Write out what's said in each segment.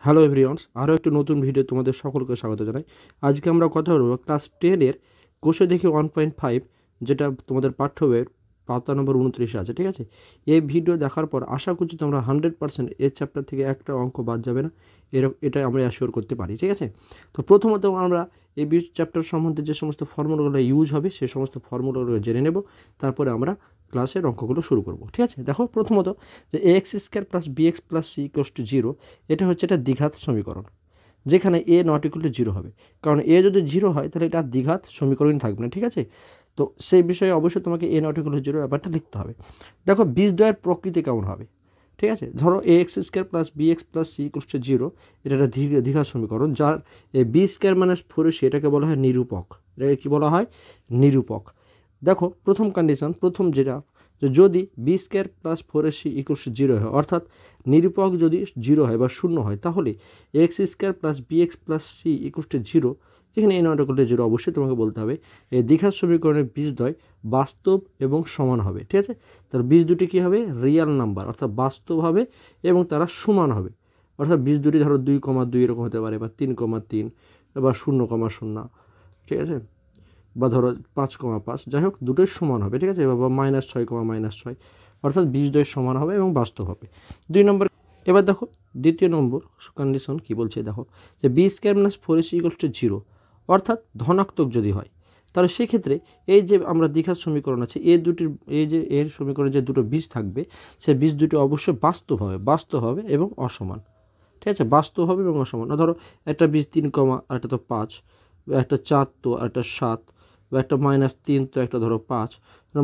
Hello everyone, আরও একটি নতুন ভিডিও তোমাদের সকলকে স্বাগত জানাই। আজকে আমরা কথা বলবো ক্লাস 10-এর কোষে দেখি 1.5, যেটা তোমাদের পাঠ্য বইয়ের পাতা নম্বর 29 আছে। ঠিক আছে, এই ভিডিও দেখার পর আশা করছি তোমরা 100% এই চ্যাপ্টার থেকে একটা অঙ্ক বাদ যাবে না, এটা আমরা অ্যাসিওর করতে পারি। ঠিক আছে, তো প্রথমত আমরা এই চ্যাপ্টার সম্বন্ধে যে সমস্ত ফর্মুলাগুলো ইউজ হবে সেই সমস্ত ফর্মুলাগুলো জেনে নেব, তারপরে আমরা ক্লাসের অঙ্কগুলো শুরু করব। ঠিক আছে, দেখো প্রথমত যে ax² + bx + c = 0, এটা হচ্ছে একটা দ্বিঘাত সমীকরণ, যেখানে a ≠ 0 হবে। কারণ a যদি 0 হয় তাহলে এটা দ্বিঘাত সমীকরণ থাকবে না। ঠিক আছে, তো সেই বিষয়ে অবশ্যই তোমাকে a ≠ 0 ব্যাপারটা লিখতে হবে। দেখো বীজদ্বয়ের প্রকৃতি কেমন হবে। ঠিক আছে, ধরো ax² + bx + c = 0, এটা একটা দ্বিঘাত সমীকরণ, যার b² - 4ac এটাকে বলা হয় নিরূপক। এটাকে কী বলা হয়? নিরূপক। দেখো প্রথম কন্ডিশন, প্রথম যেটা, যদি b² + 4ac = 0 হয়, অর্থাৎ নিরূপক যদি 0 হয় বা 0 হয়, তাহলে ax² + bx + c = 0, যেখানে a ≠ 0 অবশ্যই তোমাকে বলতে হবে এই দ্বিঘাত সমীকরণের বীজদ্বয় বাস্তব এবং সমান হবে। ঠিক আছে, তার বীজ দুটি কী হবে? রিয়াল নাম্বার, অর্থাৎ বাস্তব হবে এবং তারা সমান হবে। অর্থাৎ বীজ দুটি ধরো 2,2 এরকম হতে পারে, বা 3,3, বা 0,0। ঠিক আছে, বা ধরো 5,5, যাই হোক দুটোই সমান হবে। ঠিক আছে, বা -6,-6, অর্থাৎ বীজদ্বয় সমান হবে এবং বাস্তব হবে। 2 নম্বর। এবার দেখো দ্বিতীয় নম্বর কন্ডিশন কি বলছে, দেখো যে b² - 4ac = 0, অর্থাৎ ধনাত্মক যদি হয়, তাহলে সেক্ষেত্রে এই যে আমরা দ্বিঘাত সমীকরণ আছে, এর সমীকরণে যে দুটো বীজ থাকবে, সে বীজ দুটি অবশ্যই বাস্তব হবে এবং অসমান। ঠিক আছে, বাস্তব হবে এবং অসমান। ধরো একটা বীজ 3, আর একটা তো 5, একটা 4 তো আর একটা 7, বা একটা -3 তো একটা ধরো 5।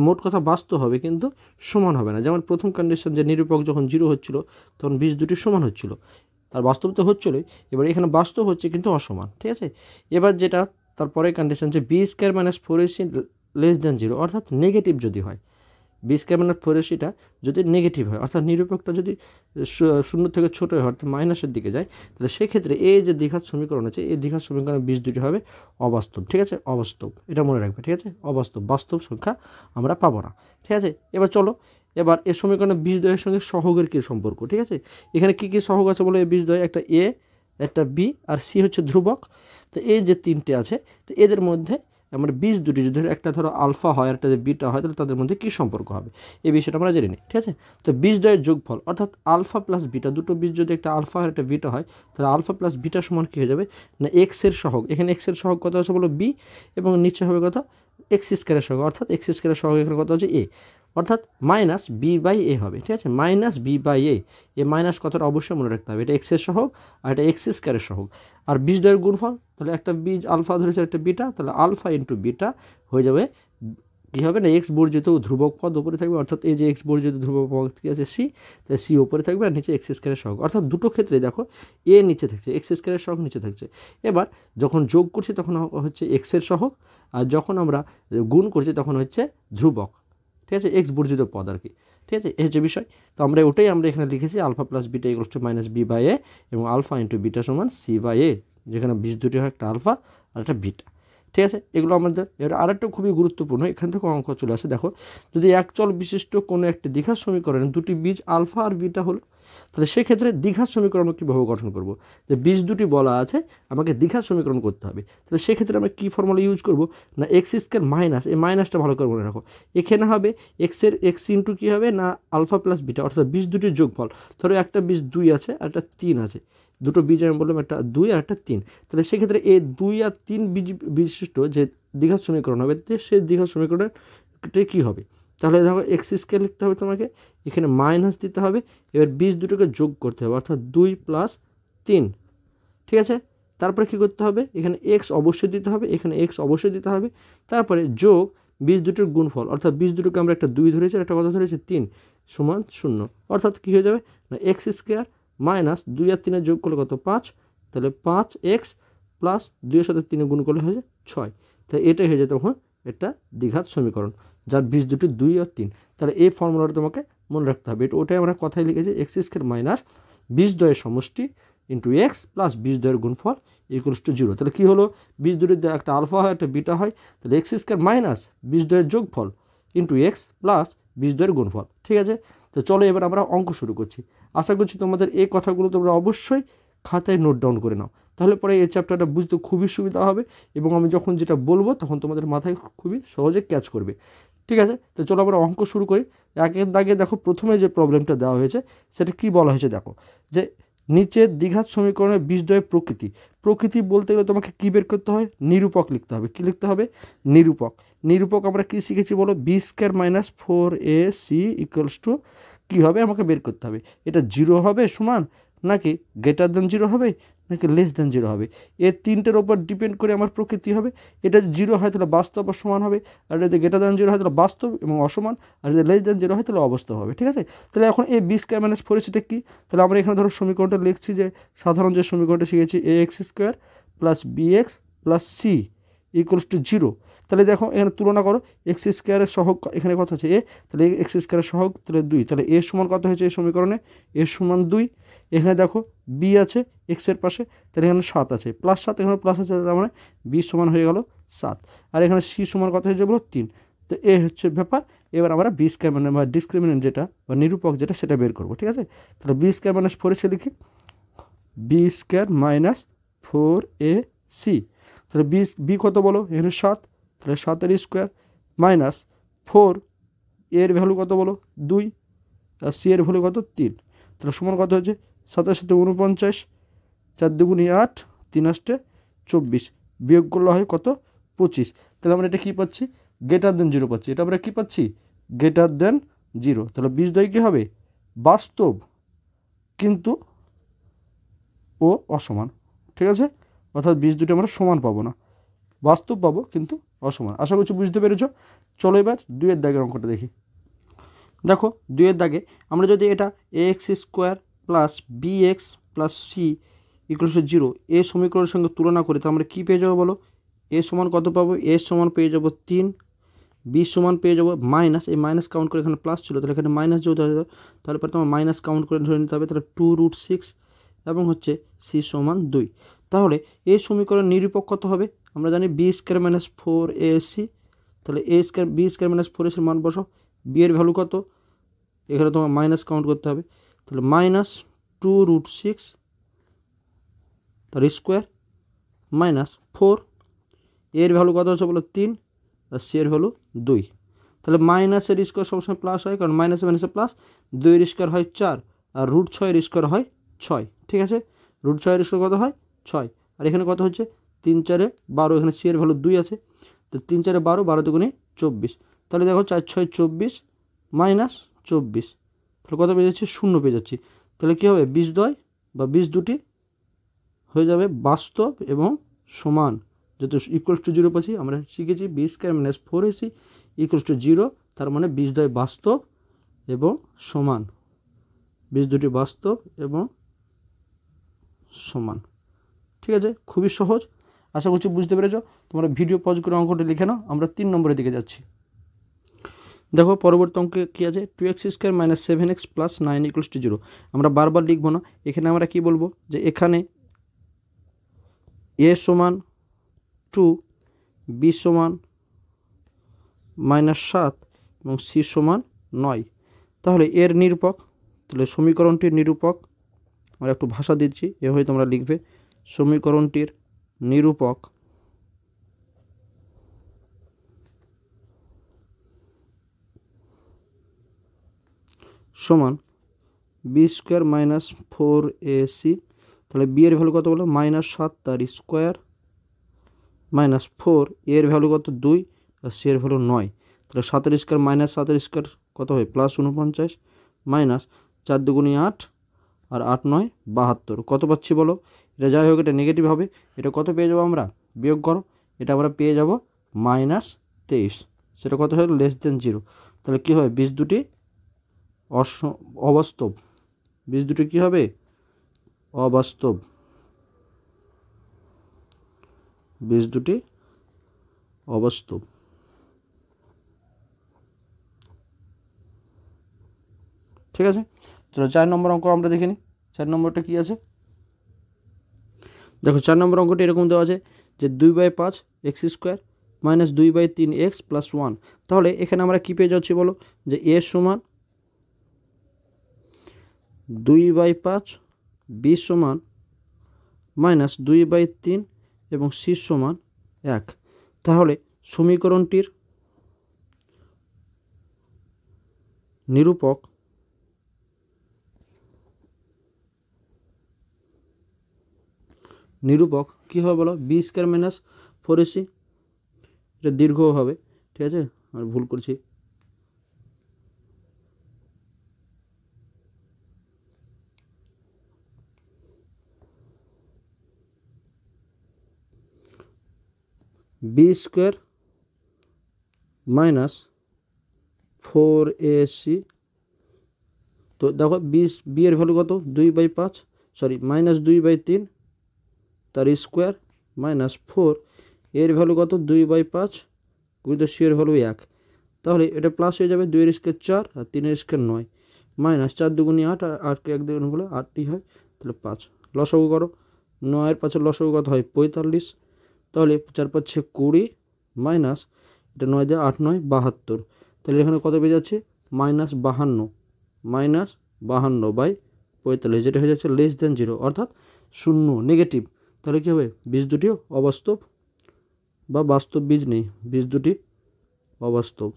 মোট কথা বাস্তব হবে কিন্তু সমান হবে না। যেমন প্রথম কন্ডিশন, যে নিরূপক যখন 0 হচ্ছিল তখন বীজ দুটি সমান হচ্ছিল, তার বাস্তব তো হচ্ছিলোই, এবার এখানে বাস্তব হচ্ছে কিন্তু অসমান। ঠিক আছে, এবার যেটা তারপরে কন্ডিশন, যে b² - 4ac << 0, অর্থাৎ নেগেটিভ যদি হয়, b² - 4ac যদি নেগেটিভ হয়, অর্থাৎ নিরূপকটা যদি 0 থেকে ছোটো হয়, অর্থাৎ মাইনাসের দিকে যায়, তাহলে সেক্ষেত্রে এই যে দ্বিঘাত সমীকরণ আছে, এই দ্বিঘাত সমীকরণের বীজ দুটি হবে অবাস্তব। ঠিক আছে, অবাস্তব, এটা মনে রাখবে। ঠিক আছে, অবাস্তব, বাস্তব সংখ্যা আমরা পাবো না। ঠিক আছে, এবার চলো, এবার এই সমীকরণের বীজদ্বয়ের সঙ্গে সহগের কী সম্পর্ক। ঠিক আছে, এখানে কী কী সহগ আছে বলে? এই বীজদ্বয় একটা a, একটা b আর c হচ্ছে ধ্রুবক। তো এই যে তিনটে আছে, তো এদের মধ্যে আমার বীজ দুটি যদি একটা ধরো আলফা হয় আর একটা যদি বিটা হয়, তাহলে তাদের মধ্যে কী সম্পর্ক হবে এই বিষয়টা আমরা জেনে নিই। ঠিক আছে, তো বীজদ্বয়ের যোগফল, অর্থাৎ আলফা প্লাস বিটা, দুটো বীজ যদি একটা আলফা আর একটা বিটা হয়, তাহলে আলফা প্লাস বিটা সমান কী হয়ে যাবে না এক্সের সহগ। এখানে এক্সের সহগ কত আছে বলো? বি, এবং নিচে হবে কত? x² সহগ, অর্থাৎ x² সহগ এখানে কত হচ্ছে? এ, অর্থাৎ -b/a হবে। ঠিক আছে, -b/a, এই মাইনাস কথাটা অবশ্যই মনে রাখতে হবে। এটা এক্সের সহগ আর এটা x² সহগ। আর বীজদ্বয়ের গুণফল, তাহলে একটা বীজ আলফা ধরেছে একটা বিটা, তাহলে আলফা ইন্টু বিটা হয়ে যাবে কী হবে না এক্স বর্জিত ধ্রুবক পদ উপরে থাকবে, অর্থাৎ এই যে এক্স বর্জিত ধ্রুবক পদ কী আছে? সি, তাই সি উপরে থাকবে আর নিচে x² সহগ। অর্থাৎ দুটো ক্ষেত্রে দেখো এ নিচে থাকছে, x² সহগ নিচে থাকছে। এবার যখন যোগ করছি তখন হচ্ছে এক্সের সহগ, আর যখন আমরা গুণ করছি তখন হচ্ছে ধ্রুবক। ঠিক আছে, এক্স বর্জিত পদ আর কি। ঠিক আছে, এই হচ্ছে বিষয়। তো আমরা এখানে লিখেছি আলফা প্লাস বিটা = -b/a, এবং আলফা ইন্টু বিটা সমান c/a, যেখানে বীজ দুটি হয় একটা আলফা আর একটা বিটা। ঠিক আছে, এগুলো আমাদের। এর আরেকটা খুবই গুরুত্বপূর্ণ, এখান থেকে অঙ্ক চলে আসে। দেখো যদি একচল বিশিষ্ট কোনো একটি দ্বিঘাত সমীকরণে দুটি বীজ আলফা আর বিটা হলো, তাহলে সেক্ষেত্রে দ্বিঘাত সমীকরণ কীভাবে গঠন করব? যে বীজ দুটি বলা আছে, আমাকে দ্বিঘাত সমীকরণ করতে হবে, তাহলে সেক্ষেত্রে আমরা কী ফর্মুলা ইউজ করব না x² মাইনাস, এই মাইনাসটা ভালো করে মনে রাখো, এখানে হবে এক্স ইন্টু কী হবে না আলফা প্লাস বিটা, অর্থাৎ বীজ দুটির যোগফল। ধরো একটা বীজ 2 আছে আর একটা 3 আছে, দুটো বীজ আমি বললাম একটা 2 আর একটা 3, তাহলে সেক্ষেত্রে এই 2 আর 3 বীজ বিশিষ্ট যে দ্বিঘাত সমীকরণ হবে, সেই দ্বিঘাত সমীকরণের কী হবে? তাহলে দেখো x² লিখতে হবে তোমাকে, এখানে মাইনাস দিতে হবে, এবার বীজ দুটোকে যোগ করতে হবে, অর্থাৎ 2 + 3। ঠিক আছে, তারপরে কী করতে হবে? এখানে x অবশ্যই দিতে হবে, এখানে x অবশ্যই দিতে হবে, তারপরে যোগ বীজ দুটোর গুণফল, অর্থাৎ বীজ দুটোকে আমরা একটা 2 ধরেছি আর একটা কত ধরেছি? 3, সমান 0। অর্থাৎ কী হয়ে যাবে না x² মাইনাস 2 আর 3 যোগ করলে কত? 5, তাহলে 5x প্লাস 2 এর সাথে 3 গুণ করলে হয়ে যায় 6। তাই এটাই হয়ে যায় তখন একটা দ্বিঘাত সমীকরণ, যার বীজ দুটি 2 আর 3। তাহলে এই ফর্মুলাটা তোমাকে মনে রাখতে হবে। ওটাই আমরা কথায় লিখেছি x² মাইনাস বীজদ্বয়ের সমষ্টি ইন্টু এক্স প্লাস বীজদ্বয়ের গুণফল = 0। তাহলে কী হলো? বীজ দুটির একটা আলফা হয় একটা বিটা হয়, তাহলে x² মাইনাস বীজদ্বয়ের যোগফল ইন্টু এক্স প্লাস বীজদ্বয়ের গুণফল। ঠিক আছে, তো চলো এবার আমরা অঙ্ক শুরু করছি। আশা করছি তোমাদের এই কথাগুলো তোমরা অবশ্যই খাতায় নোট ডাউন করে নাও, তাহলে পরে এই চ্যাপ্টারটা বুঝতে খুবই সুবিধা হবে এবং আমি যখন যেটা বলবো তখন তোমাদের মাথায় খুবই সহজে ক্যাচ করবে। ঠিক আছে, তো চলো আমরা অঙ্ক শুরু করি। একের দাগে দেখো প্রথমে যে প্রবলেমটা দেওয়া হয়েছে সেটা কি বলা হয়েছে দেখো, যে নিচের দ্বিঘাত সমীকরণের বীজদ্বয়ের প্রকৃতি। প্রকৃতি বলতে গেলে তোমাকে কী বের করতে হয়, নিরূপক লিখতে হবে। কী লিখতে হবে, নিরূপক। নিরূপক আমরা কী শিখেছি বলো, B square minus 4ac equals to কী হবে আমাকে বের করতে হবে, এটা 0 হবে সমান, নাকি গ্রেটার দেন 0 হবে, নাকি লেস দেন 0 হবে। এর তিনটের ওপর ডিপেন্ড করে আমার প্রকৃতি হবে। এটা যদি 0 হয় তাহলে বাস্তব বা সমান হবে, আর যদি গ্রেটার দেন 0 হয় তাহলে বাস্তব এবং অসমান, আর যদি লেস দেন 0 হয় তাহলে অবাস্তব হবে। ঠিক আছে, তাহলে এখন এই বি স্কোয়ার মাইনাস 4 সেটা কী, তাহলে আমরা এখানে ধরো সমীকরণটা লিখছি, যে সাধারণ যে সমীকরণটা শিখেছি ax square plus bx plus c equals to 0। তাহলে দেখো এখানে তুলনা করো, এক্স স্কোয়ারের সহগ এখানে কত হচ্ছে এ, তাহলে এক্স স্কোয়ারের সহগ তাহলে 2, তাহলে এ সমান কত হয়েছে এই সমীকরণে, এ সমান 2। এখানে দেখো বি আছে এক্সের পাশে, তাহলে এখানে 7 আছে, প্লাস 7 এখানে প্লাস আছে, তার মানে বি সমান হয়ে গেল 7, আর এখানে সি সমান কত হয়ে যাবে 3। তো এ হচ্ছে ব্যাপার। এবার আমরা বি স্কোয়ার মানে বা ডিসক্রিমিনেন্ট যেটা বা নিরূপক যেটা সেটা বের করবো। ঠিক আছে, তাহলে বি স্কোয়ার মাইনাস 4 এসে লিখি বি স্কোয়ার মাইনাস 4ac, তাহলে বি কত বলো এখানে 7, তাহলে 7 স্কোয়ার মাইনাস 4 এর ভ্যালু কত বলো 2, আর সি এর ভ্যালু কত 3, তাহলে সমান কত হচ্ছে 7 সাথে 49, 4 দুগুণে 8, 3 8 24, বিয়োগ করলে হয় কত 25। তাহলে আমরা এটা কী পাচ্ছি, গ্রেটার দেন 0 পাচ্ছি। এটা আমরা কী পাচ্ছি, গ্রেটার দেন 0। তাহলে বীজদ্বয় কী হবে, বাস্তব কিন্তু ও অসমান। ঠিক আছে, অর্থাৎ বীজ দুটো আমরা সমান পাবো না, বাস্তব পাবো কিন্তু অসমান। আশা করছি বুঝতে পেরেছো। চলো এবার 2-এর দাগের অঙ্কটা দেখি। দেখো 2-এর দাগে আমরা যদি এটা ax square plus bx plus c equals to 0 এ সমীকরণের সঙ্গে তুলনা করি, তো আমরা কী পেয়ে যাবো বলো, এ সমান কত পাবো, এ সমান পেয়ে যাবো 3, বি সমান পেয়ে যাবো মাইনাস, এই মাইনাস কাউন্ট করে এখানে প্লাস ছিল, তাহলে এখানে মাইনাস যেহেতু হয়ে যাবে তাহলে পরে তোমার মাইনাস কাউন্ট করে ধরে নিতে হবে, তাহলে 2√6 এবং হচ্ছে সি সমান 2। তাহলে এই সমীকরণ নিরূপক কত হবে, আমরা জানি বি স্কোয়ার মাইনাস 4ac, তাহলে A square B square minus 4ac মান বসাও, বি এর ভ্যালু কত, এখানে তোমার মাইনাস কাউন্ট করতে হবে, তাহলে মাইনাস 2√6 তার স্কোয়ার মাইনাস 4, এর ভ্যালু কত হচ্ছে বলো 3, আর সি এর ভ্যালু 2। তাহলে মাইনাসের স্কোয়ার সবসময় প্লাস হয়, কারণ মাইনাসে মাইনাসে প্লাস, 2-এর স্কোয়ার হয় 4, আর √6-এর স্কোয়ার হয় 6। ঠিক আছে, √6-এর স্কোয়ার কত হয় 6, আর এখানে কত হচ্ছে 3 4 12, এখানে সি এর ভ্যালু 2 আছে, তো 3 4 12, 12 দুগুণে 24, তাহলে দেখো 4 6 24 মাইনাস 24, তাহলে কত পেয়ে যাচ্ছি 0 পেয়ে যাচ্ছি। তাহলে কী হবে, বীজদ্বয় বা বীজ দুটি হয়ে যাবে বাস্তব এবং সমান। যেহেতু ইকুয়ালস টু 0 পাচ্ছি, আমরা শিখেছি b square minus 4ac equals to 0, তার মানে বীজদ্বয় বাস্তব এবং সমান, বীজ দুটি বাস্তব এবং সমান। ঠিক আছে, খুবই সহজ, আশা করছি বুঝতে পেরেছো। তোমরা ভিডিও পজ করে অঙ্কটা লিখে নাও, আমরা 3 নম্বরের দিকে যাচ্ছি। দেখো পরবর্তী অঙ্কে কী আছে, 2x square minus 7x plus 9 equals to 0। আমরা বারবার লিখবো না, এখানে আমরা কি বলবো, যে এখানে এ সমান 2, বি সমান -7 এবং সি সমান 9। তাহলে এর নিরূপক, তাহলে সমীকরণটির নিরূপক, আমরা একটু ভাষা দিচ্ছি এভাবে তোমরা লিখবে, সমীকরণটির নিরূপক সমান বি স্কোয়ার মাইনাস 4ac, তাহলে বি এর ভ্যালু কত বলো -7 তার স্কোয়ার মাইনাস 4, এর ভ্যালু কত 2, আর সি এর ভ্যালু 9, তাহলে 7 স্কোয়ার মাইনাস 7 স্কোয়ার কত হয় প্লাস 49 মাইনাস 4 দুগুণে 8, আর 8 9 72, কত পাচ্ছি বলো, এটা যাই হোক এটা নেগেটিভ হবে, এটা কত পেয়ে যাবো আমরা, বিয়োগ করো, এটা আমরা পেয়ে যাব -23, সেটা কত হয় লেস দেন 0। তাহলে কী হবে, বীজ দুটি অবাস্তব, বীজ দুটি কী হবে অবাস্তব, বীজ দুটি অবাস্তব। ঠিক আছে, চলো 4 নম্বর অঙ্ক আমরা দেখে নিই। 4 নম্বরটা কী আছে, দেখো 4 নম্বর অঙ্কটি এরকম দেওয়া আছে যে 2/5 x square minus 2/3 x plus 1। তাহলে এখানে আমরা কী পেয়ে যাচ্ছি বলো, যে এ সমান 2/5, বি সমান মাইনাস 2/3 এবং সি সমান 1। তাহলে সমীকরণটির নিরূপক কী হবে বলো, বি স্কোয়ার মাইনাস 4ac। এটা দীর্ঘ হবে, ঠিক আছে, আমি ভুল করছি। B square minus 4ac। তো দেখো বি এর ভ্যালু কত, 2/5, সরি মাইনাস 2/3 তার স্কোয়ার মাইনাস 4 এর ভ্যালু কত, 2/5 গুণিত সি এর ভ্যালু 1। তাহলে এটা প্লাস হয়ে যাবে, 2 এর স্কোয়ার 4 আর 3 এর স্কোয়ার 9, মাইনাস 4 দুগুণে 8 আর 8কে 1 দিয়ে গুণ করলে 8ই হয়, তাহলে 5। লসাগু করো, 9 এর 5 লসাগু কত হয়, 45। তাহলে 4 5 20 মাইনাস এটা 9 দিয়ে 8 9 72। তাহলে এখানে কত পেয়ে যাচ্ছে, -52/45, যেটা হয়ে যাচ্ছে লেস দেন 0 অর্থাৎ 0 নেগেটিভ। তাহলে কী হবে, বীজ দুটি অবাস্তব বা বাস্তব বীজ নেই, বীজ দুটি অবাস্তব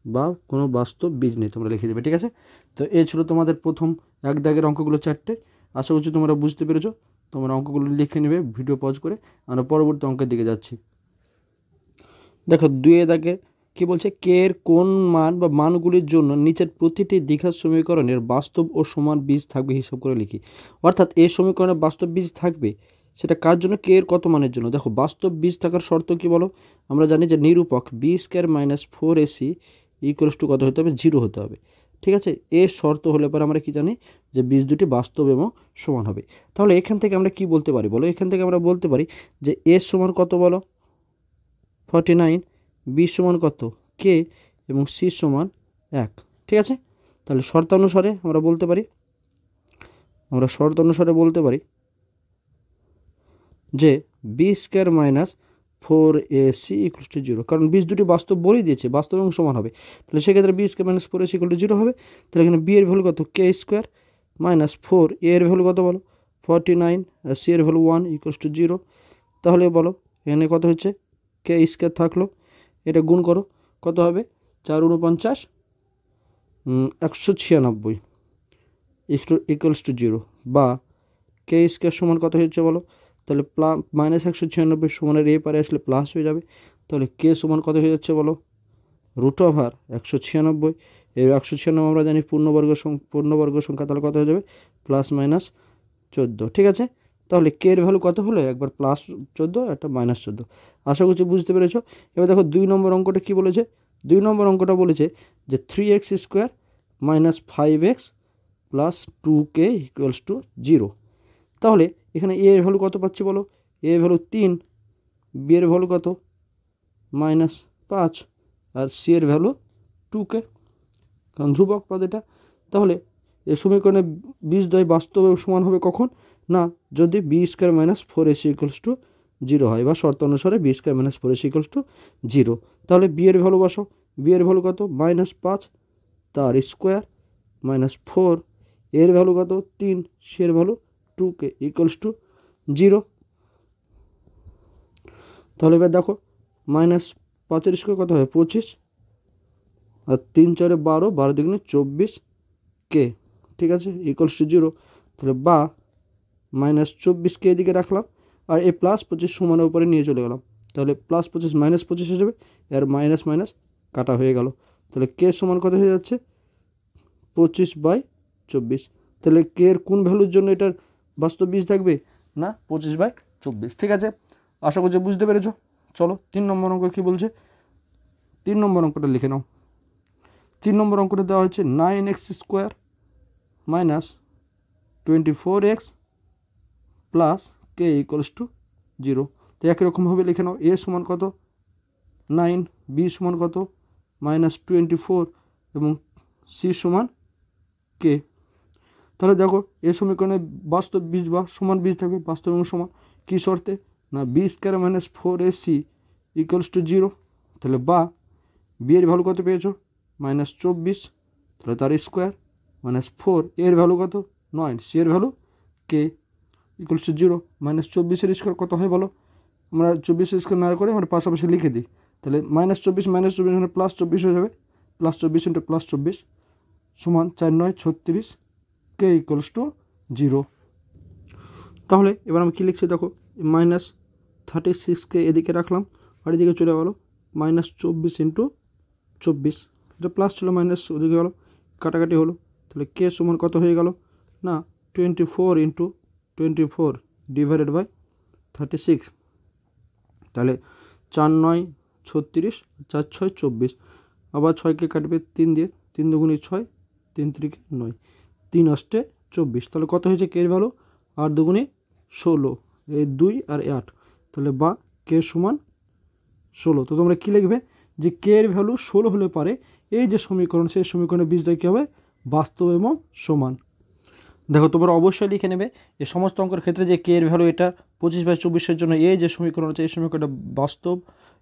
বা কোনো বাস্তব বীজ নেই, তোমরা লিখে দেবে, ঠিক আছে। তো এই ছিল তোমাদের প্রথম এক দাগের অঙ্কগুলো 4টে। আশা করছি তোমরা বুঝতে পেরেছো। তোমরা অঙ্কগুলো লিখে নেবে ভিডিও পজ করে। আমরা পরবর্তী অঙ্কের দিকে যাচ্ছি। দেখো 2 দাগে কী বলছে, কে এর কোন মান বা মানগুলির জন্য নিচের প্রতিটি দ্বিঘাত সমীকরণের বাস্তব ও সমান বীজ থাকবে হিসাব করে লিখি। অর্থাৎ এই সমীকরণে বাস্তব বীজ থাকবে, সেটা কার জন্য, কে এর কত মানের জন্য। দেখো বাস্তব বীজ থাকার শর্ত কি বলো, আমরা জানি যে নিরূপক B square minus 4ac equals to কত হতে হবে, 0 হতে হবে, ঠিক আছে। এর শর্ত হলে পরে আমরা কি জানি যে বীজ দুটি বাস্তব এবং সমান হবে। তাহলে এখান থেকে আমরা কি বলতে পারি বলো, এখান থেকে আমরা বলতে পারি যে এ সমান কত বলো, 49, বি সমান কত, কে, এবং সি সমান 1, ঠিক আছে। তাহলে শর্তানুসারে আমরা বলতে পারি যে b square minus 4ac equals to 0, কারণ বীজ দুটি বাস্তব বলেই দিয়েছে, বাস্তব এবং সমান হবে। তাহলে সেক্ষেত্রে b square minus 4ac equal to 0 হবে। তাহলে এখানে বি এর ভ্যালু কত, কে স্কোয়ার মাইনাস 4, এ এর ভ্যালু কত বলো, 49, আর সি এর ভ্যালু 1 ইকুয়ালস টু 0। তাহলে বলো এখানে কত হচ্ছে, কে স্কোয়ার থাকলো, এটা গুণ করো, কত হবে, 4 49 196 ইকুয়ালস টু 0, বা কে স্কোয়ার সমান কত হচ্ছে বলো, তাহলে মাইনাস 196 সমানের এই পারে আসলে প্লাস হয়ে যাবে। তাহলে কে সমান কত হয়ে যাচ্ছে বলো, √196। এই 196 আমরা জানি পূর্ণবর্গ সংখ্যা, তাহলে কত হয়ে যাবে, প্লাস মাইনাস 14, ঠিক আছে। তাহলে কে এর ভ্যালু কত হলো, একবার প্লাস 14 একটা মাইনাস 14। আশা করছি বুঝতে পেরেছো। এবার দেখো 2 নম্বর অঙ্কটা কী বলেছে, 2 নম্বর অঙ্কটা বলেছে যে 3x square minus 5x plus 2k equals to 0। তাহলে এখানে এ এর ভ্যালু কত পাচ্ছি বলো, এ এর ভ্যালু 3, বি এর ভ্যালু কত, -5, আর সি এর ভ্যালু 2k, কারণ ধ্রুবক পদ এটা। তাহলে এই সমীকরণে বীজদ্বয় বাস্তব সমান হবে কখন, না যদি b square minus 4ac equals to 0 হয়, বা শর্ত অনুসারে b square minus 4ac equals to 0। তাহলে বি এর ভ্যালু বসাও, বি এর ভ্যালু কত, -5 তার স্কোয়ার মাইনাস 4, এর ভ্যালু কত 3, সি এর ভ্যালু 2k ইকুয়ালস টু 0। তাহলে এবার দেখো -5 স্কোয়ার কত হয়, 25, আর 3 4 12, 12 দুগুণে 24k, ঠিক আছে, ইকুয়ালস টু 0। তাহলে বা -24k এদিকে রাখলাম, আর এই +25 সমানের উপরে নিয়ে চলে গেলাম। তাহলে +25 -25 হয়ে যাবে, আর মাইনাস মাইনাস কাটা হয়ে গেল। তাহলে কে সমান কত হয়ে যাচ্ছে, 25/24। তাহলে কে এর কোন ভ্যালুর জন্য এটার বাস্তব বীজ থাকবে, না 25/24, ঠিক আছে। আশা করছি বুঝতে পেরেছো। চলো 3 নম্বর অঙ্ক কী বলছে, 3 নম্বর অঙ্কটা লিখে নাও। 3 নম্বর অঙ্কটা দেওয়া হচ্ছে 9x square minus 24x plus K equals to 0। তো একই রকমভাবে লিখে নাও, এ সমান কত 9, বি সমান কত -24, এবং সি সমান কে। তাহলে দেখো এই সমীকরণে বাস্তব বীজ বা সমান বীজ থাকবে, বাস্তব এবং সমান, কী শর্তে, না b square minus 4ac equals to 0। তাহলে বা বি এর ভ্যালু কত পেয়েছো, -24, তাহলে তার স্কোয়ার মাইনাস 4, এর ভ্যালু কত 9, সি এর value K, equals to 0 minus 24 square কত হয় বলো, আমরা 24 স্কোয়ার না করে আমরা পাশাপাশি লিখে দিই, তাহলে -24 মানে +24 হয়ে যাবে, +24 ইন্টু +24 সমান 4 9 36 কে ইকুয়ালস টু 0। তাহলে এবার আমি কী লিখছি দেখো, -36কে এদিকে রাখলাম আর এদিকে চলে গেলো -24 ইন্টু 24, এটা প্লাস ছিল মাইনাস ওদিকে গেলো, কাটাকাটি হলো, তাহলে কে সমান কত হয়ে গেল না 24 ইন্টু 24 ডিভাইডেড বাই 36, তাহলে 4 9 36 4 6 24, আবার 6কে কাটবে 3 দিয়ে, 3 দুগুণে 6 3 3 9 3 8 24, তাহলে কত হয়েছে কে এর ভ্যালু 8 দুগুণে 16, এই 2 আর 8, তাহলে বা কে সমান 16। তো তোমরা কী লিখবে যে কে এর ভ্যালু 16 হলে পারে এই যে সমীকরণ সেই সমীকরণের বীজদ্বয় কী হবে বাস্তব এবং সমান। দেখো তোমরা অবশ্যই লিখে নেবে এই সমস্ত অঙ্কের ক্ষেত্রে যে কে এর ভ্যালু এটা 25/24 জন্য এই যে সমীকরণ আছে এই সমীকরণটা বাস্তব,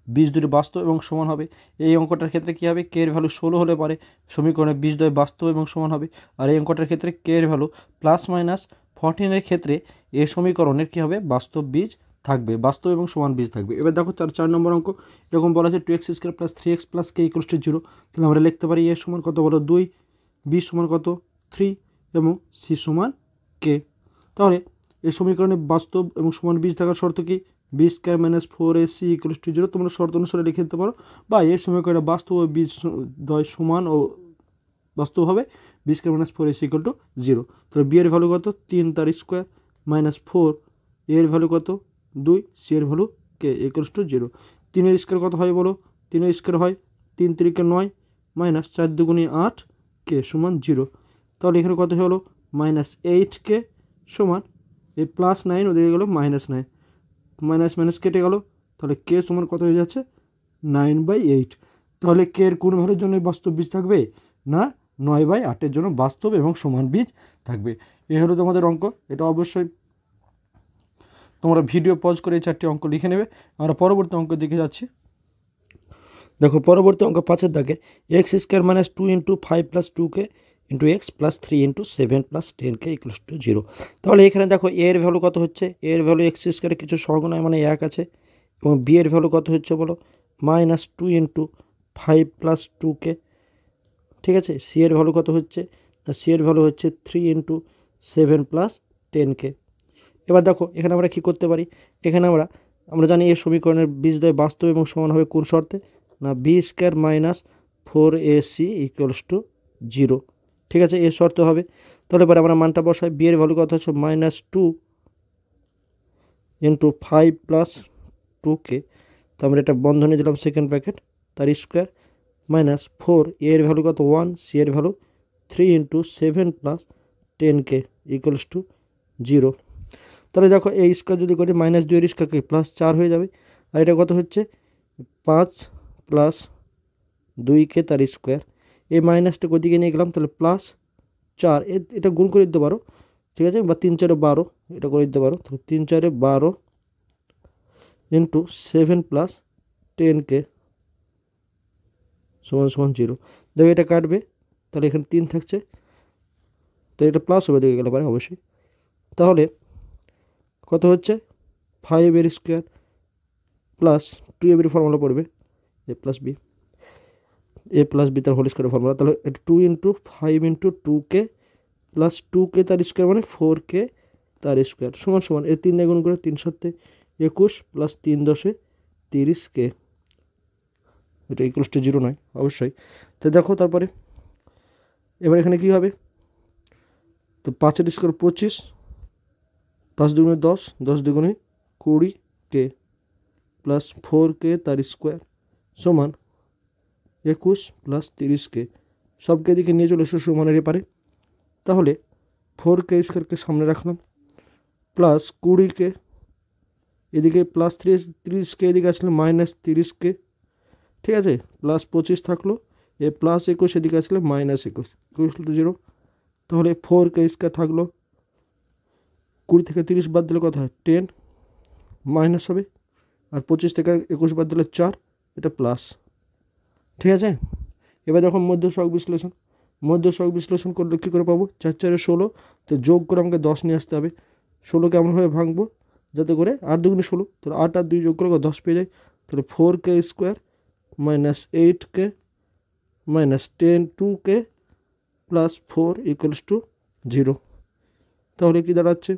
বীজদ্বয় বাস্তব এবং সমান হবে। এই অঙ্কটার ক্ষেত্রে কী হবে কে এর ভ্যালু 16 হলে পারে সমীকরণের বীজদ্বয় বাস্তব এবং সমান হবে। আর এই অঙ্কটার ক্ষেত্রে কে এর ভ্যালু +-14 ক্ষেত্রে এই সমীকরণের কী হবে বাস্তব বীজ থাকবে, বাস্তব এবং সমান বীজ থাকবে। এবার দেখো 4 নম্বর অঙ্ক এরকম বলা আছে 2x² + 3x + k = 0, তাহলে আমরা লিখতে পারি এ সমান কত বলো 2, b সমান কত 3 এবং c সমান k। তাহলে এই সমীকরণে বাস্তব এবং সমান বীজ থাকার শর্ত কি b² - 4ac = 0, তোমরা শর্ত অনুসারে লিখে দিতে পারো, বা এই সমীকরণে বাস্তব ও বীজ দ্বয় সমান ও বাস্তব হবে b² - 4ac = 0। তাহলে b এর ভ্যালু কত 3 তার স্কোয়ার -4, a এর ভ্যালু কত 2, c এর ভ্যালু k = 0। 3 এর স্কোয়ার কত হয় বলো, 3 এর স্কোয়ার হয় 3 3 9 -4 দুগুণে 8 k সমান 0। তাহলে এখানে কত হলো -8k সমান এই +9 ওদিকে গেলো -9, মাইনাস কেটে গেল, তাহলে কে সমান কত হয়ে যাচ্ছে 9/8। তাহলে কে এর কোন ভ্যালুর জন্য বাস্তব বীজ থাকবে না 9/8 জন্য বাস্তব এবং সমান বীজ থাকবে। এই হলো তোমাদের অঙ্ক। এটা অবশ্যই তোমরা ভিডিও পজ করে এই 4টি অঙ্ক লিখে নেবে। আমরা পরবর্তী অঙ্ক দিকে যাচ্ছি। দেখো পরবর্তী অঙ্ক 5-এর দাগের x² - 2 × 5 + 2k × x + 3 × 7 + 10k = 0। তাহলে এখানে দেখো এর ভ্যালু কত হচ্ছে, এর ভ্যালু x² কিছু সহগ নয় মানে 1 আছে, এবং বি এর ভ্যালু কত হচ্ছে বলো -2 × 5 + 2k, ঠিক আছে। সি এর ভ্যালু কত হচ্ছে না সি এর ভ্যালু হচ্ছে 3 × 7 + 10k। এবার দেখো এখানে আমরা কী করতে পারি, এখানে আমরা জানি এই সমীকরণের বীজদ্বয় বাস্তব এবং সমান হবে কোন শর্তে না b² - 4ac = 0, ঠিক আছে, এর শর্ত হবে। তাহলে পরে আমরা মানটা বসাই, বি এর ভ্যালু কত হচ্ছে -2 × 5 + 2k, তো আমরা এটা বন্ধনী দিলাম সেকেন্ড ব্র্যাকেট তার স্কোয়ার -4, এর ভ্যালু কত 1, সি এর ভ্যালু 3 × 7 + 10k = 0। তাহলে দেখো এই স্কোয়ার যদি করি -2 এর স্কোয়ারকে +4 হয়ে যাবে, আর এটা কত হচ্ছে 5 + 2k তার স্কোয়ার, এই মাইনাসটাকে ওদিকে নিয়ে গেলাম তাহলে +4, এটা গুণ করে দিতে পারো, ঠিক আছে, বা 3 4 12 এটা করে দিতে পারো, তাহলে 3 4 12 × 7 + 10k = 0। দেখো এটা কাটবে, তাহলে এখানে 3 থাকছে, তো এটা প্লাস হবে দিকে গেলে পারে অবশ্যই। তাহলে কত হচ্ছে 5 এর স্কোয়ার প্লাস 2 এর ফর্মুলা পড়বে a + b তার হোল স্কোয়ারের ফর্মুলা, তাহলে 2 × 5 × 2k + 2k তার স্কোয়ার মানে 4k তার স্কোয়ার সমান এই 3 দিয়ে গুণ করে 3 7 21 + 3 10 30k, এটা = 0 নয় অবশ্যই। তো দেখো তারপরে এবার এখানে কী হবে, তো 5 এর স্কোয়ার 25, 5 দুগুণে 10, 10 দুগুণে 20k + 4k তার স্কোয়ার সমান 21 + 30k, সবকে এদিকে নিয়ে চলে এসো সমানের এপারে। তাহলে 4k স্কোয়ারকে সামনে রাখলাম প্লাস 20k, এদিকে +30k এদিকে আসলে -30k, ঠিক আছে, +25 থাকলো, এ +21 এদিকে আসলে -21 = 0। তাহলে 4k স্কোয়ার থাকলো, 20 থেকে 30 বাদ দিলে কত হয় 10 মাইনাস হবে, আর 25 থেকে 21 বাদ দিলে 4, এটা প্লাস, ঠিক আছে। এবার যখন মধ্য সহগ বিশ্লেষণ করলে কী করে পাবো 4 4 16, তো যোগ করে আমাকে 10 নিয়ে আসতে হবে, ষোলোকে এমনভাবে ভাঙবো যাতে করে 8 দুগুণে 16, তাহলে 8 আর 2 যোগ করে 10 পেয়ে যায়। তাহলে 4k square minus 8k minus 2k plus 4 equals to 0। তাহলে কি দাঁড়াচ্ছে,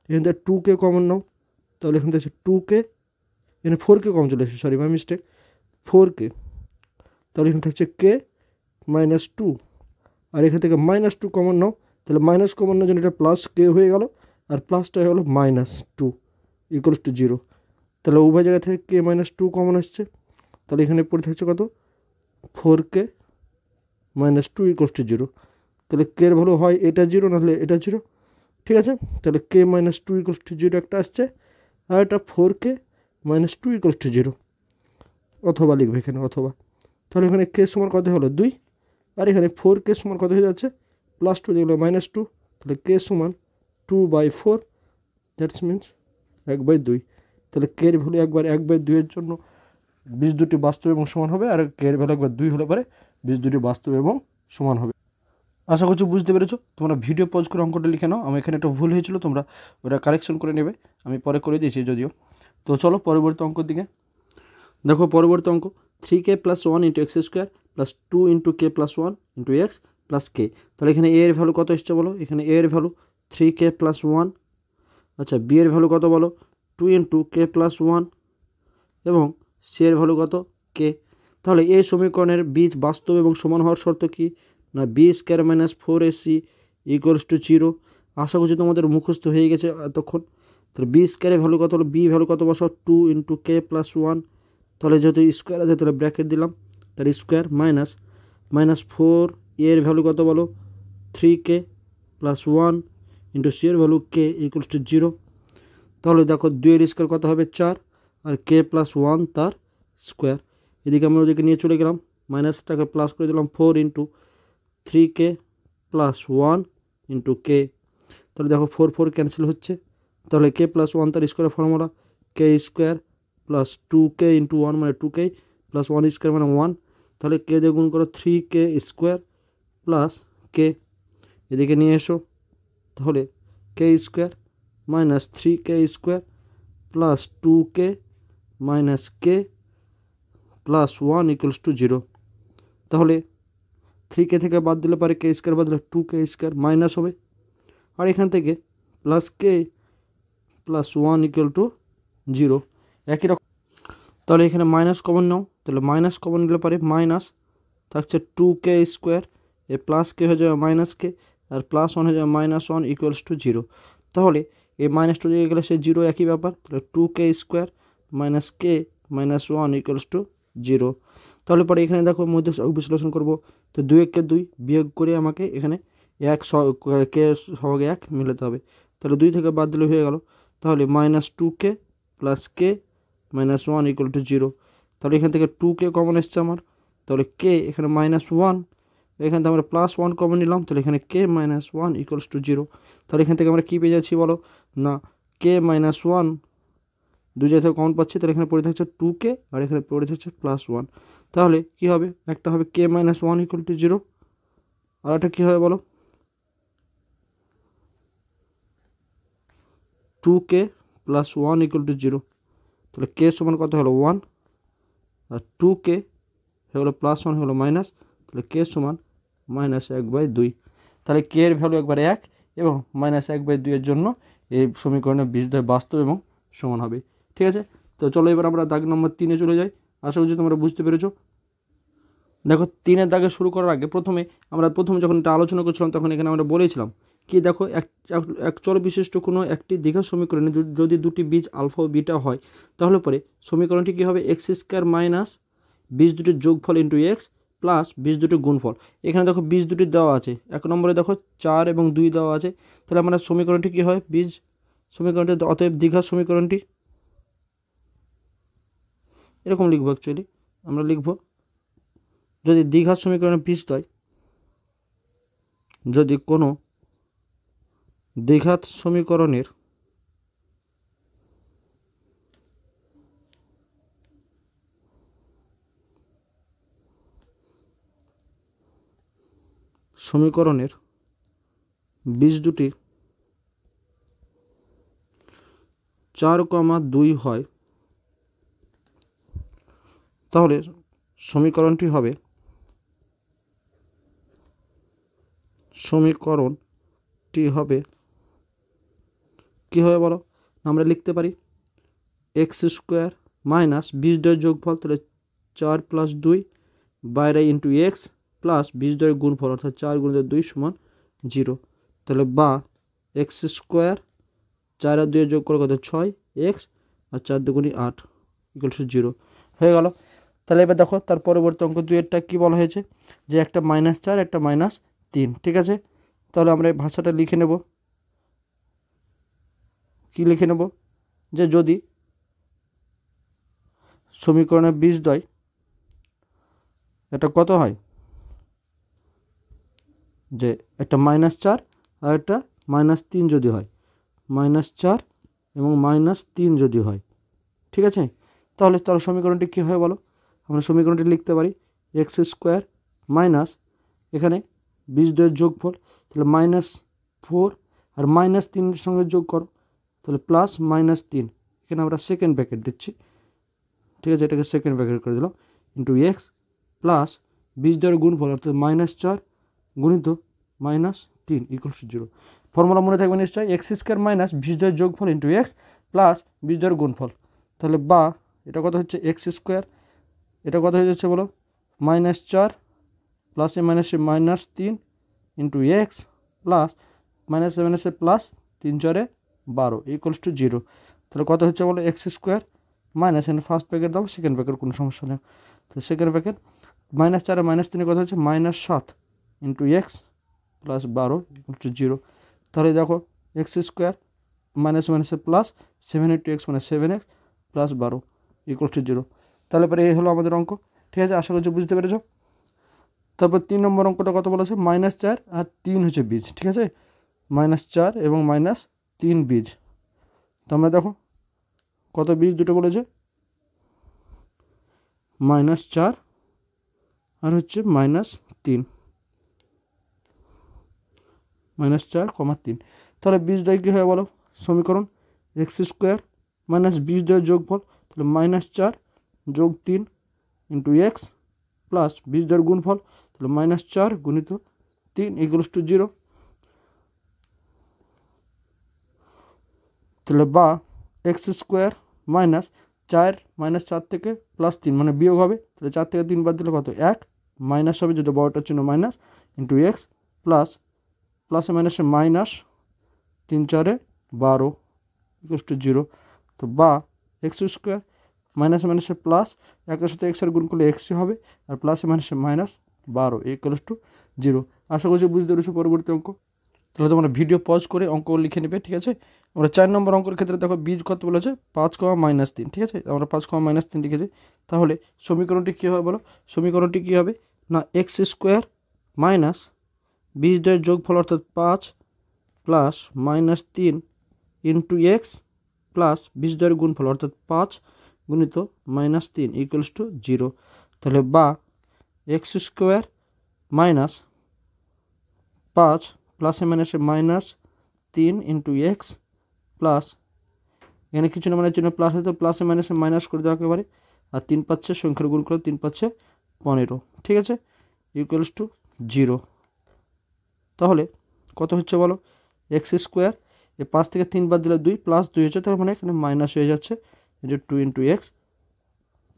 এখান থেকে 2k কমন নাও, তাহলে এখান থেকে 2k, এখানে 4k কমন চলে এসেছে, সরি মাই মিস্টেক, 4k, তাহলে এখান থেকে হচ্ছে k মাইনাস 2, আর এখান থেকে মাইনাস 2 কমন নাও, তাহলে মাইনাস কমন নেওয়ার জন্য এটা প্লাস k হয়ে গেল, আর প্লাসটা হয়ে গেলো মাইনাস 2 ইকুয়ালস টু 0। তাহলে উভয় জায়গা থেকে k মাইনাস 2 কমন আসছে, তাহলে এখানে পড়ে থাকছে কত, 4k মাইনাস 2 ইকুয়ালস টু 0। তাহলে k এর ভ্যালু হয় এটা 0, নাহলে এটা 0, ঠিক আছে। তাহলে k মাইনাস 2 ইকুয়ালস টু 0 একটা আসছে, আর এটা 4k মাইনাস 2 ইকুয়ালস টু 0, অথবা লিখবে এখানে অথবা। তাহলে এখানে k সমান কত হলো 2, আর এখানে 4k সমান কত হয়ে যাচ্ছে, প্লাস 2 যেগুলো মাইনাস 2, তাহলে k সমান 2/4, দ্যাটস মিনস 1/2। তাহলে k এর ভ্যালু একবার 1/2 এর জন্য বীজ দুটি বাস্তব এবং সমান হবে, আর k এর ভ্যালু একবার 2 হলে পরে বীজ দুটি বাস্তব এবং সমান হবে। আশা করছি বুঝতে পেরেছো। তোমরা ভিডিও পজ করে অঙ্কটা লিখে নাও, আমি এখানে একটা ভুল হয়েছিল, তোমরা ওটা কারেকশন করে নেবে, আমি পরে করে দিয়েছি যদিও। তো চলো পরবর্তী অঙ্কর দিকে। দেখো পরবর্তী অঙ্ক 3k plus 1 into X square plus 2 into K plus 1 into X plus K. তাহলে এখানে এ এর ভ্যালু কত এসছে বলো, এখানে এ এর ভ্যালু 3k প্লাস 1, আচ্ছা বি এর ভ্যালু কত বলো 2 ইন্টু কে প্লাস 1, এবং সি এর ভ্যালু কত কে। তাহলে এই সমীকরণের বীজ বাস্তব এবং সমান হওয়ার শর্ত কি, না b square minus 4ac equals to 0। আশা করছি তোমাদের মুখস্থ হয়ে গেছে এতক্ষণ। তাহলে বি স্কোয়ারের ভ্যালু কত হলো, বি ভ্যালু কত বসাও 2 ইন্টু কে প্লাস 1, তাহলে যেহেতু স্কোয়ার আছে তাহলে ব্র্যাকেট দিলাম, তাহলে স্কোয়ার মাইনাস মাইনাস 4 এর ভ্যালু কত বলো 3k প্লাস 1 ইন্টু সি এর ভ্যালু কে ইকুয়ালস টু 0। তাহলে দেখো 2 এর স্কোয়ার কত হবে 4, আর কে প্লাস 1 তার স্কোয়ার। এদিকে আমরা ওদিকে নিয়ে চলে গেলাম, মাইনাসটাকে প্লাস করে দিলাম 4 into 3k plus 1 into k. তাহলে দেখো 4 ক্যান্সেল হচ্ছে, তাহলে কে প্লাস 1 তার স্কোয়ার ফর্মুলা কে স্কোয়ার প্লাস 2k ইন্টু 1 মানে 2k প্লাস 1 স্কোয়ার মানে 1। তাহলে কে দিয়ে গুণ করো 3k স্কোয়ার প্লাস কে, এদিকে নিয়ে এসো, তাহলে K square minus 3k square plus 2k minus K plus 1 equals to 0। তাহলে 3k থেকে বাদ দিলে পারে কে স্কোয়ার বাদ দিলে 2k স্কোয়ার মাইনাস হবে, আর এখান থেকে plus K plus 1 equal to 0 একই রকম। তাহলে এখানে মাইনাস কমন নাও, তাহলে মাইনাস কমন নিলে পারে মাইনাস থাকছে 2k স্কোয়ার, এ প্লাস কে হয়ে যাবে মাইনাস কে, আর প্লাস 1 হয়ে যাবে মাইনাস 1 ইকুয়ালস টু 0। তাহলে এই মাইনাস 2 দিকে গেলে সে 0 একই ব্যাপার, তাহলে 2k square minus K minus 1 equals to 0। তাহলে পরে এখানে দেখো মধ্যে বিশ্লেষণ করব, তো 2 কে 2 বিয়োগ করে আমাকে এখানে কে সহগে 1 মিলাতে হবে, তাহলে 2 থেকে বাদ দিলে হয়ে গেল, তাহলে minus 2k plus K minus 1 equal to 0। তাহলে এখান থেকে 2k কমন এসছে আমার, তাহলে কে এখানে মাইনাস 1, এখান থেকে আমরা প্লাস 1 কমন নিলাম, তাহলে এখানে কে মাইনাস 1 ইকুয়ালস টু 0। তাহলে এখান থেকে আমরা কী পেয়ে যাচ্ছি বলো, না কে মাইনাস 1 দু জায়গা থেকে কমন পাচ্ছি, তাহলে এখানে পড়ে থাকছে 2k, আর এখানে পড়ে থাকছে প্লাস 1। তাহলে কী হবে, একটা হবে কে মাইনাস 1 ইকুয়াল টু 0, আর একটা কী হবে বলো 2k প্লাস 1 ইকুয়াল টু 0। তাহলে কে সমান কত হলো 1, আর 2k হলো প্লাস 1 হলো মাইনাস, তাহলে কে সমান মাইনাস 1/2। তাহলে কে এর ভ্যালু একবার 1 এবং মাইনাস 1/2 এর জন্য এই সমীকরণের বীজদ্বয় বাস্তব এবং সমান হবে। ঠিক আছে, তো চলো এবার আমরা দাগ নম্বর 3-এ চলে যাই। আশা করছি তোমরা বুঝতে পেরেছো। দেখো 3-এর দাগে শুরু করার আগে প্রথমে যখন এটা আলোচনা করছিলাম তখন এখানে আমরা বলেছিলাম কি, দেখো এক চল বিশিষ্ট কোনো একটি দীঘা সমীকরণে যদি দুটি বীজ আলফা ও বিটা হয়, তাহলে পরে সমীকরণটি কী হবে এক্স স্কোয়ার মাইনাস বীজ দুটির যোগফল ইন্টু এক্স প্লাস বীজ দুটির গুণফল। এখানে দেখো বীজ দুটি দেওয়া আছে, 1 নম্বরে দেখো 4 এবং 2 দেওয়া আছে, তাহলে আমরা সমীকরণটি কী হয় বীজ সমীকরণটি, অতএব দীঘার সমীকরণটি এরকম লিখবো, অ্যাকচুয়ালি আমরা লিখব যদি দ্বিঘাত সমীকরণের বীজদ্বয়, যদি কোনো দ্বিঘাত সমীকরণের বীজ দুটি 4,2 হয়, তাহলে সমীকরণটি হবে কী হবে বলো? আমরা লিখতে পারি এক্স স্কোয়ার মাইনাস বীজদ্বয়ের যোগফল, তাহলে 4 + 2 বাইরে ইন্টু এক্স প্লাস বীজদ্বয়ের গুণফল অর্থাৎ 4 × 2 = 0। তাহলে বা এক্স স্কোয়ার 4 আর 2 যোগ করে কত 6 এক্স আর 4 2 8 = 0 হয়ে গেল। তাহলে এবার দেখো তার পরবর্তী অঙ্ক 2-এরটা কী বলা হয়েছে যে একটা -4 একটা -3, ঠিক আছে। তাহলে আমরা এই ভাষাটা লিখে নেব। কি লিখে নেব? যে যদি সমীকরণের বীজদ্বয় এটা কত হয়, যে একটা -4 আর একটা -3 যদি হয়, -4 এবং -3 যদি হয়, ঠিক আছে, তাহলে তার সমীকরণটি কী হয় বলো? আমরা সমীকরণটি লিখতে পারি এক্স স্কোয়ার মাইনাস এখানে বীজদ্বয়ের যোগফল, তাহলে -4 আর -3 সঙ্গে যোগ করো, তাহলে প্লাস -3, এখানে আমরা সেকেন্ড ব্র্যাকেট দিচ্ছি, ঠিক আছে, এটাকে সেকেন্ড ব্র্যাকেট করে দিলাম, ইন্টু এক্স প্লাস বীজদ্বয়ের গুণফল অর্থাৎ -4 গুণিত -3 = 0। ফর্মুলা মনে থাকবে নিশ্চয়ই, এক্স স্কোয়ার মাইনাস বীজদ্বয়ের যোগফল ইন্টু এক্স প্লাস বীজদ্বয়ের গুণফল। তাহলে বা এটা কত হচ্ছে এক্স স্কোয়ার, এটা কত হয়ে যাচ্ছে বলো? -4 প্লাসে মাইনাসে -3 ইন্টু এক্স প্লাস মাইনাসে মাইনাসে প্লাস 3 × 4 = 12 = 0। তাহলে কত হচ্ছে বলো? এক্স স্কোয়ার মাইনাস, এখানে ফার্স্ট ব্র্যাকেট দাও, সেকেন্ড ব্র্যাকেট কোনো সমস্যা নেই, তো সেকেন্ড ব্র্যাকেট -4 আর -3 কত হচ্ছে -7 ইন্টু এক্স প্লাস 12 = 0। তাহলে দেখো এক্স স্কোয়ার মাইনাসে মাইনাসে প্লাস 7 × x মানে 7x প্লাস 12 = 0। তাহলে পরে এই হলো আমাদের অঙ্ক, ঠিক আছে, আশা করছি বুঝতে পেরেছ। তারপর 3 নম্বর অঙ্কটা কত বলেছে? -4 আর 3 হচ্ছে বীজ, ঠিক আছে, -4 এবং -3 বীজ। তো আমরা দেখো কত বীজ দুটো বলেছে, -4 আর হচ্ছে -3, -4, 3। তাহলে বীজদ্বয় কী হয় বলো? সমীকরণ এক্স স্কোয়ার মাইনাস বীজদ্বয়ের যোগফল, তাহলে -4 যোগ 3 ইন্টু এক্স প্লাস বীজদ্বয়ের গুণফল, তাহলে -4 গুণিত 3 = 0। তাহলে বা এক্স স্কোয়ার মাইনাস 4 -4 থেকে +3 মানে বিয়োগ হবে, তাহলে 4 থেকে 3 বাদ দিলে কত 1 মাইনাস হবে, যদি বড়টার চিহ্ন মাইনাস ইন্টু এক্স প্লাস প্লাসে মাইনাসে মাইনাস 3 × 4 = 12 = 0। তো বা এক্স স্কোয়ার মাইনাসে মাইনাসে প্লাস, একের সাথে এক্সের গুণ করলে এক্সই হবে, আর প্লাসে মাইনাসে -12 = 0। আশা করছি বুঝতে পেরেছো পরবর্তী অঙ্ক। তাহলে তোমরা ভিডিও পজ করে অঙ্ক লিখে নেবে, ঠিক আছে। আমরা 4 নম্বর অঙ্কের ক্ষেত্রে দেখো বীজ কত বলেছে 5, -3, ঠিক আছে, আমরা 5, -3 লিখেছি। তাহলে সমীকরণটি কী হবে বলো? সমীকরণটি কী হবে না এক্স স্কোয়ার মাইনাস বীজদ্বয়ের যোগফল অর্থাৎ 5 প্লাস -3 ইন্টু এক্স প্লাস বীজদ্বয়ের গুণফল অর্থাৎ 5 গুণিত -3 = 0। তাহলে বা এক্স স্কোয়ার মাইনাস 5 প্লাসে মাইনাসে -3 ইন্টু এক্স প্লাস, এখানে কিছু না মানে জন্য প্লাস হয়তো প্লাসে মাইনাসে মাইনাস করে দেওয়া একেবারে, আর 3 × 5 সংখ্যার গুণ করে 3 × 5 = 15, ঠিক আছে, = 0। তাহলে কত হচ্ছে বলো? এক্স স্কোয়ার এই 5 থেকে 3 বাদ দিলে 2 প্লাস 2 হচ্ছে, তার মানে এখানে মাইনাস হয়ে যাচ্ছে, এই যে 2 × x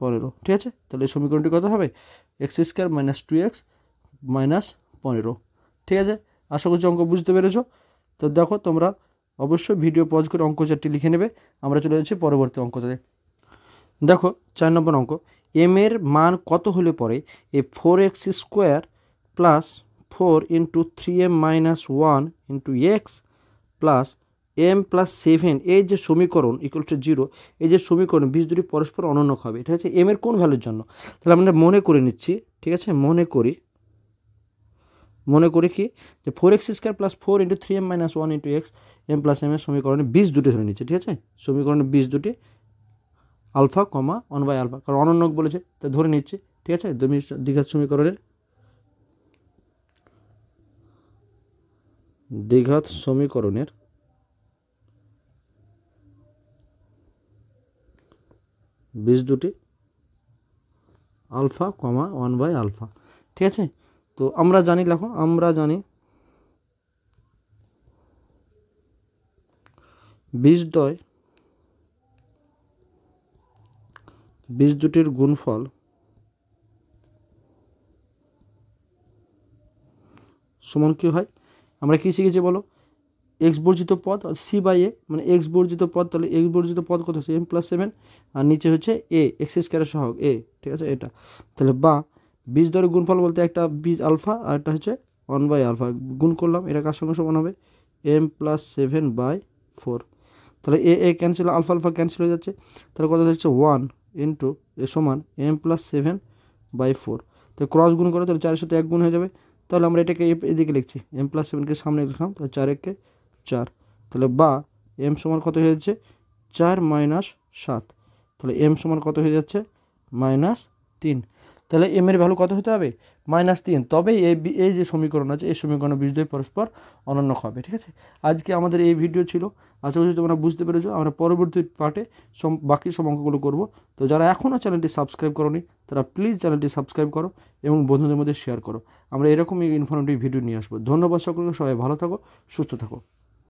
15, ঠিক আছে। তাহলে এই সমীকরণটি কত হবে? X square minus 2x minus 15, ঠিক আছে। আশা করছি অঙ্ক বুঝতে পেরেছো। তো দেখো তোমরা অবশ্যই ভিডিও পজ করে অঙ্ক 4টি লিখে নেবে। আমরা চলে যাচ্ছি পরবর্তী অঙ্কতে। দেখো 4 নম্বর অঙ্ক, এম এর মান কত হলে পরে এ 4x square plus 4 × 3m - 1 × x plus m + 7 এই যে সমীকরণ = 0, এই যে সমীকরণ বীজ দুটি পরস্পর অনন্য হবে, ঠিক আছে, এম এর কোন ভ্যালুর জন্য? তাহলে আমরা মনে করে নিচ্ছি, ঠিক আছে, মনে করি কি যে 4x square plus 4 × 3m - 1 × x m + m এর সমীকরণে বীজ দুটি ধরে নিচ্ছে, ঠিক আছে, সমীকরণের বীজ দুটি আলফা, 1/α, কারণ অনন্যক বলেছে তো ধরে নিচ্ছি, ঠিক আছে। দ্বিঘাত সমীকরণের বীজ দুটি আলফা কমা 1/α, ঠিক আছে। তো আমরা জানি, লেখো আমরা জানি বীজ দুটির গুণফল সমান কি হয়? আমরা কি শিখেছি বলো? এক্স বর্জিত পদ c/a, মানে এক্স বর্জিত পদ, তাহলে এক্স বর্জিত পদ কত হচ্ছে m+7, আর নিচে হচ্ছে a এক্স স্কোয়ারের সহগ a, ঠিক আছে এটা। তাহলে বা বীজ দরের গুণফল বলতে একটা বীজ আলফা আর একটা হচ্ছে 1/α, গুণ করলাম, এটা কার সঙ্গে সমান হবে m+7/4। তাহলে এ ক্যান্সেল, আলফা আলফা ক্যান্সেল হয়ে যাচ্ছে, তাহলে কত হচ্ছে 1 ইন্টু এ সমান m+7/4। তো ক্রস গুণ করে তাহলে 4-এর সাথে 1 গুণ হয়ে যাবে, তাহলে আমরা এটাকে এদিকে লিখছি, m+7কে সামনে লিখলাম, তাহলে 4 × 4, তাহলে বা m সমান কত হয়ে যাচ্ছে 4 - 7, তাহলে m সমান কত হয়ে যাচ্ছে -3। তাহলে m এর ভ্যালু কত হতে হবে -3, তবেই এই যে সমীকরণ আছে এই সমীকরণ বীজদ্বয় পরস্পর অনন্য হবে, ঠিক আছে। আজকে আমাদের এই ভিডিও ছিল, আশা করছি তোমরা বুঝতে পেরেছো। আমরা পরবর্তী পার্টে বাকি সব অঙ্কগুলো করবো। তো যারা এখনও চ্যানেলটি সাবস্ক্রাইব করোনি তারা প্লিজ চ্যানেলটি সাবস্ক্রাইব করো এবং বন্ধুদের মধ্যে শেয়ার করো। আমরা এরকমই ইনফরমেটিভ ভিডিও নিয়ে আসবো। ধন্যবাদ সকলকে, সবাই ভালো থাকো, সুস্থ থাকো।